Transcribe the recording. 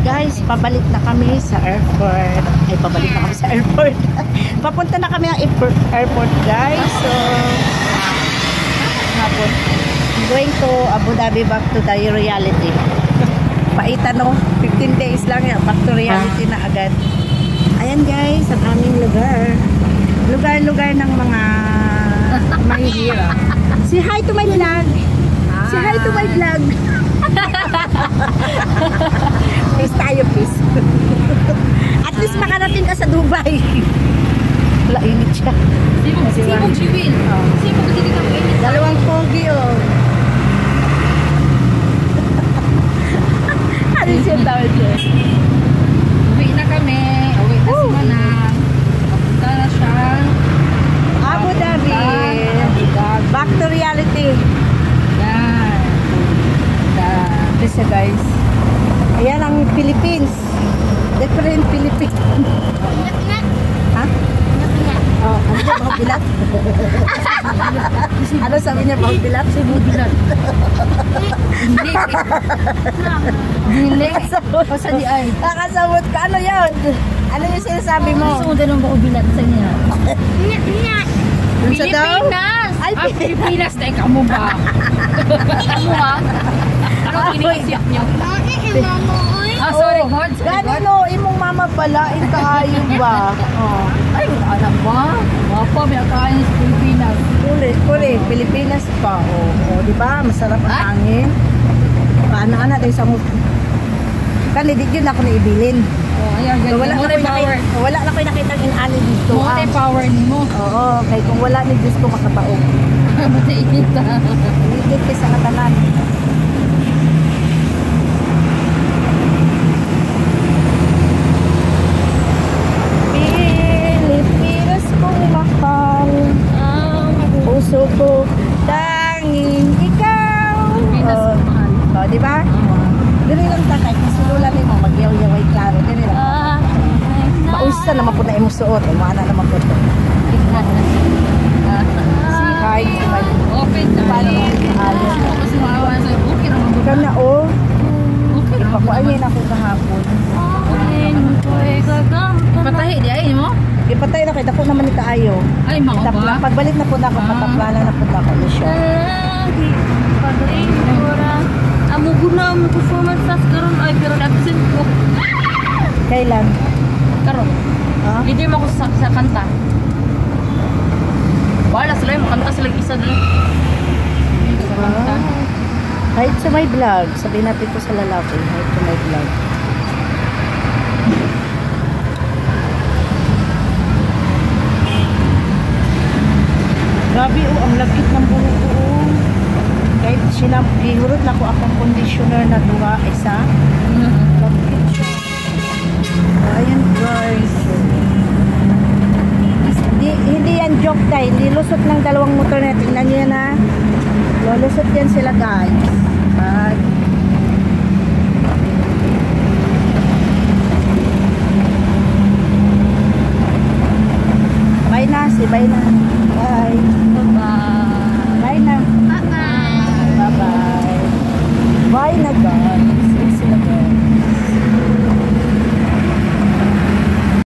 guys, pabalik na kami sa airport. Ay, pabalik na kami sa airport. Papunta na kami ng airport, guys. So, hapon. I'm going to Abu Dhabi, back to the reality. Paita no, 15 days lang yan. Back to reality na agad. Ayan guys, ang aming lugar. Lugar-lugar ng mga mahihirap. Say hi to my vlog. Say hi to my vlog. Please tayo, please. At least makarating ka sa Dubai. Wala, init siya. Sibog, Jiwil. Sibog, hindi ka mainit. Dalawang pogi, oh. Ano siya tawag siya? Uwi na kami. Uwi na si Manang. Papunta na siya. Abu Dhabi. Back to reality. Yan. This guys. Ayan ang Philippines. Different Philippines. Ha? Oh, ano siya mga bilat? Ano sabi niya mga bilat? Sibog bilat. Hindi. Dili. O sa di ay. Nakasabot ka. Ano yun? Ano yung sinasabi mo? Gusto mo ganun ba o bilat sa niya? Dun sa daw? Pilipinas! Ay, Pilipinas! Teka mo ba? Ano ha? Anong iniisip niyo? Ah, sorry, God. Ganino, imong mama pala, kaayo ba? Oh. Ay, alam ba? Wapa, may akain sa Pilipinas. Kuli, Pilipinas pa. Oh, di ba? Masarap ang hangin. Paano tayo sa move. Kani, di yun ako naibilin. Oh, ayan, So, ganyan. wala na ko nakita ng ani dito. Multi-power ni mo. Oo, kaya kung wala ni Diyos ko makabaog. Mati-init na. Higit ka sa katanan. Pilipinas kong mahal, puso ko tanging ikaw. Pilipinas mahal. Oh, di ba? Dili lang ta kahit masululan mo magyaw-yaway klaro, dili lang. Pausa naman po na imong suot, umana naman po. Kahit Open na. paano mo ayos. Kasi maawa sa'yo. Okay naman. Ikaw na oh. Okay naman. Pakuanin ako kahapon. Patahi di ay mo? Ipatay na kay dako naman ni kaayo. Ay, mao ba? Pagbalik na po na ako, pataplana na po na ako ni siya. Amo guna mo performance sa karon ay pero absent ko. Kailan? Karon. Ha? Leader mo ko sa kanta. Wala sila yung kanta sila isa na. Sa kanta. Kahit sa my vlog, sabihin natin ko sa lalaki, kahit sa my vlog. Grabe oh, ang lagkit ng buhok ko. Kahit gihurot na ko akong conditioner na duha, isa. Lagkit siya. Ayan guys. Hindi yan joke tayo. Hindi lusot ng dalawang motor na. Tingnan nyo yan ha. Lulusot yan sila guys. Bye na. Say bye na. Bye. Bye-bye. Bye na. Bye-bye. Bye-bye. Bye na guys.